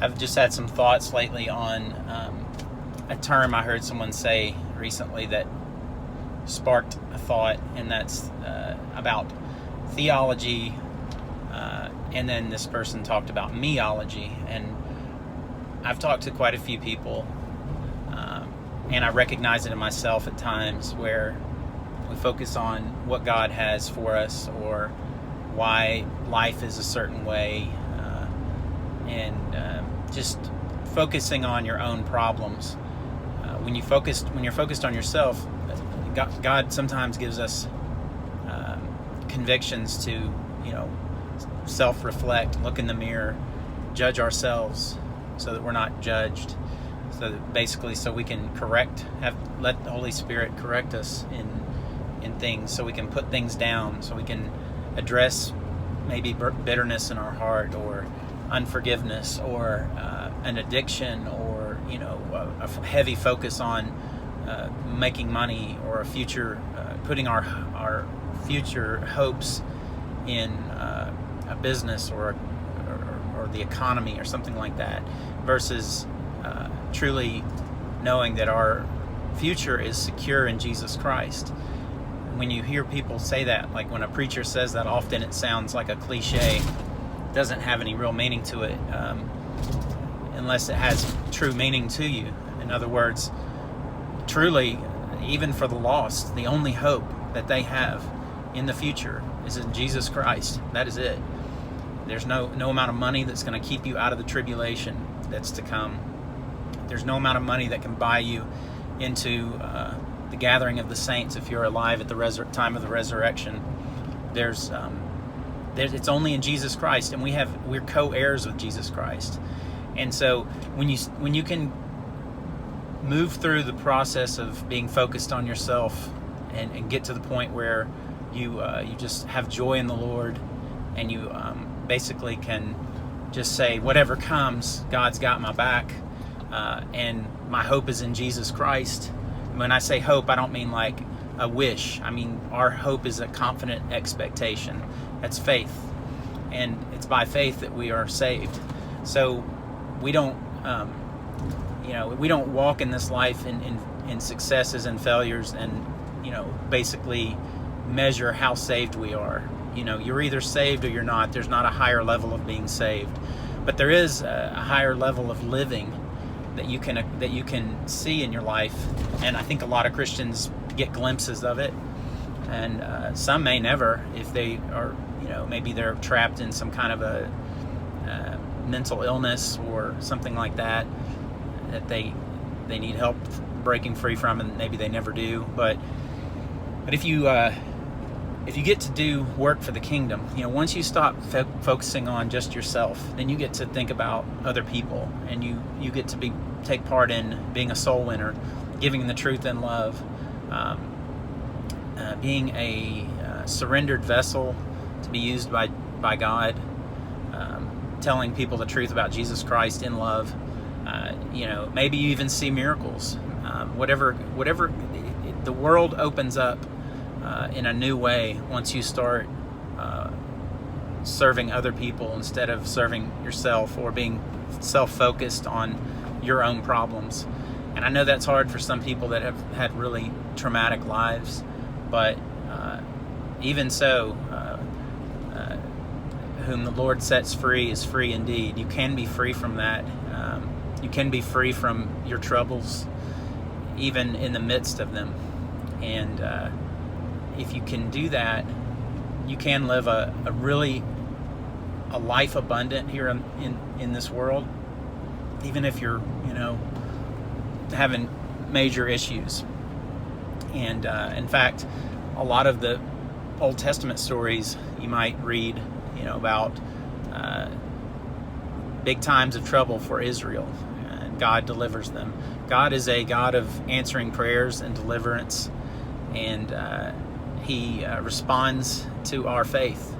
I've just had some thoughts lately on a term I heard someone say recently that sparked a thought, and that's about theology, and then this person talked about meology. And I've talked to quite a few people, and I recognize it in myself at times where we focus on what God has for us or why life is a certain way, and just focusing on your own problems. When you're focused on yourself, God sometimes gives us convictions to, self-reflect, look in the mirror, judge ourselves, so that we're not judged. So that basically, so we can let the Holy Spirit correct us in things, so we can put things down, so we can address maybe bitterness in our heart, or unforgiveness, or an addiction, or a heavy focus on making money, or a future, putting our future hopes in a business or the economy or something like that, versus truly knowing that our future is secure in Jesus Christ. When you hear people say that, like when a preacher says that, often it sounds like a cliche. It doesn't have any real meaning to it, unless it has true meaning to you. In other words, truly, even for the lost, the only hope that they have in the future is in Jesus Christ. That is it. There's no amount of money that's going to keep you out of the tribulation that's to come. There's no amount of money that can buy you into the gathering of the saints if you're alive at the time of the resurrection. It's only in Jesus Christ, and we're co-heirs with Jesus Christ. And so when you can move through the process of being focused on yourself and get to the point where you just have joy in the Lord, and you basically can just say, whatever comes, God's got my back, and my hope is in Jesus Christ. When I say hope, I don't mean like a wish. I mean, our hope is a confident expectation. That's faith, and it's by faith that we are saved. So we don't we don't walk in this life in successes and failures, and basically measure how saved we are. You're either saved or you're not. There's not a higher level of being saved, but there is a higher level of living that you can see in your life. And I think a lot of Christians get glimpses of it, and some may never, if they are, maybe they're trapped in some kind of a mental illness or something like that they need help breaking free from, and maybe they never do. But if you get to do work for the kingdom, once you stop focusing on just yourself, then you get to think about other people, and you get to take part in being a soul winner, giving the truth in love, being a surrendered vessel to be used by God, telling people the truth about Jesus Christ in love. Maybe you even see miracles. Whatever the world opens up in a new way once you start serving other people instead of serving yourself, or being self-focused on your own problems. And I know that's hard for some people that have had really traumatic lives, but even so, whom the Lord sets free is free indeed. You can be free from that. You can be free from your troubles, even in the midst of them. And if you can do that, you can live a life abundant here in this world, even if you're having major issues. And in fact, a lot of the Old Testament stories you might read about big times of trouble for Israel, and God delivers them. God is a God of answering prayers and deliverance, and He responds to our faith.